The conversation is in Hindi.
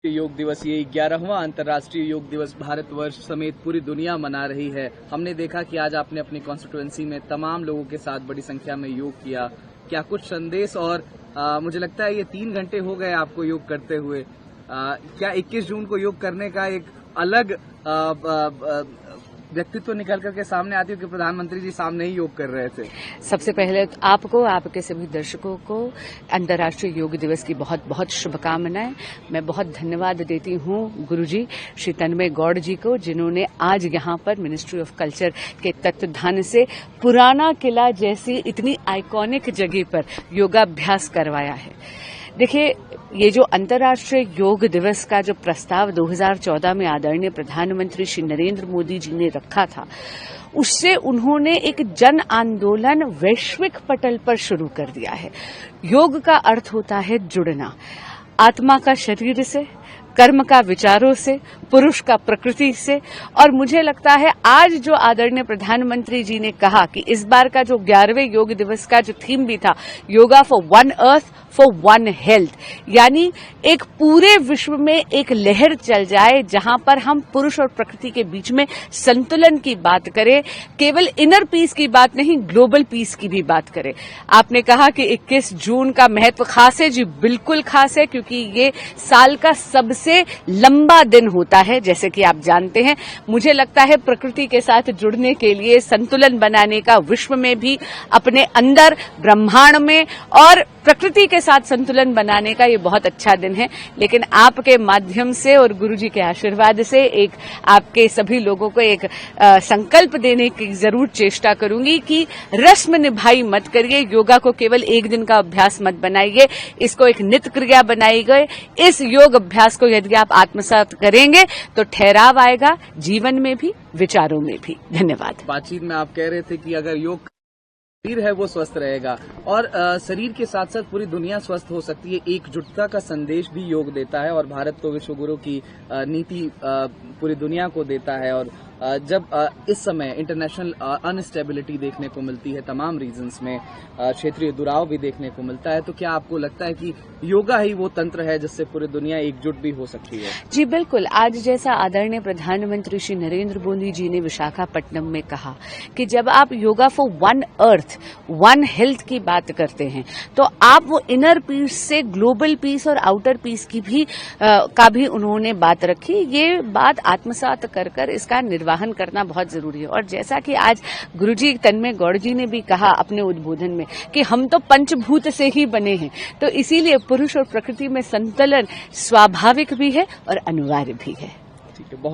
योग दिवस ये 11वां अंतर्राष्ट्रीय योग दिवस भारतवर्ष समेत पूरी दुनिया मना रही है। हमने देखा कि आज आपने अपनी कॉन्स्टिट्यूएंसी में तमाम लोगों के साथ बड़ी संख्या में योग किया। क्या कुछ संदेश और मुझे लगता है ये 3 घंटे हो गए आपको योग करते हुए। क्या 21 जून को योग करने का एक अलग व्यक्तित्व निकल करके सामने आती है कि प्रधानमंत्री जी सामने ही योग कर रहे थे। सबसे पहले तो आपको, आपके सभी दर्शकों को अंतर्राष्ट्रीय योग दिवस की बहुत बहुत शुभकामनाएं। मैं बहुत धन्यवाद देती हूं गुरुजी श्री तन्मय गौड़ जी को, जिन्होंने आज यहां पर मिनिस्ट्री ऑफ कल्चर के तत्वाधान से पुराना किला जैसी इतनी आइकॉनिक जगह पर योगाभ्यास करवाया है। देखिए, ये जो अंतर्राष्ट्रीय योग दिवस का जो प्रस्ताव 2014 में आदरणीय प्रधानमंत्री श्री नरेंद्र मोदी जी ने रखा था, उससे उन्होंने एक जन आंदोलन वैश्विक पटल पर शुरू कर दिया है। योग का अर्थ होता है जुड़ना, आत्मा का शरीर से, कर्म का विचारों से, पुरुष का प्रकृति से। और मुझे लगता है आज जो आदरणीय प्रधानमंत्री जी ने कहा कि इस बार का जो 11वें योग दिवस का जो थीम भी था, yoga for one earth for one health, यानी एक पूरे विश्व में एक लहर चल जाए जहां पर हम पुरुष और प्रकृति के बीच में संतुलन की बात करें, केवल इनर पीस की बात नहीं, ग्लोबल पीस की भी बात करें। आपने कहा कि 21 जून का महत्व खास है। जी बिल्कुल खास है, क्योंकि ये साल का सबसे लंबा दिन होता है, जैसे कि आप जानते हैं। मुझे लगता है प्रकृति के साथ जुड़ने के लिए, संतुलन बनाने का, विश्व में भी, अपने अंदर, ब्रह्मांड में और प्रकृति के साथ संतुलन बनाने का ये बहुत अच्छा दिन है। लेकिन आपके माध्यम से और गुरुजी के आशीर्वाद से एक आपके सभी लोगों को एक संकल्प देने की जरूर चेष्टा करूंगी कि रस्म निभाई मत करिए, योगा को केवल एक दिन का अभ्यास मत बनाइए, इसको एक नित्य क्रिया बनाइए। इस योग अभ्यास को यदि आप आत्मसात करेंगे तो ठहराव आएगा जीवन में भी, विचारों में भी। धन्यवाद। बातचीत में आप कह रहे थे कि अगर योग शरीर है वो स्वस्थ रहेगा और शरीर के साथ साथ पूरी दुनिया स्वस्थ हो सकती है। एकजुटता का संदेश भी योग देता है और भारत तो विश्व गुरु की नीति पूरी दुनिया को देता है। और जब इस समय इंटरनेशनल अनस्टेबिलिटी देखने को मिलती है, तमाम रीजन्स में क्षेत्रीय दुराव भी देखने को मिलता है, तो क्या आपको लगता है कि योगा ही वो तंत्र है जिससे पूरी दुनिया एकजुट भी हो सकती है? जी बिल्कुल। आज जैसा आदरणीय प्रधानमंत्री श्री नरेंद्र मोदी जी ने विशाखापट्टनम में कहा कि जब आप yoga for one earth one health की बात करते हैं, तो आप वो इनर पीस से ग्लोबल पीस और आउटर पीस की भी का भी उन्होंने बात रखी। ये बात आत्मसात कर इसका निर्वाहन करना बहुत जरूरी है। और जैसा कि आज गुरुजी तन्मय गौड़ जी ने भी कहा अपने उद्बोधन में कि हम तो पंचभूत से ही बने हैं, तो इसीलिए पुरुष और प्रकृति में संतुलन स्वाभाविक भी है और अनिवार्य भी है। ठीक है।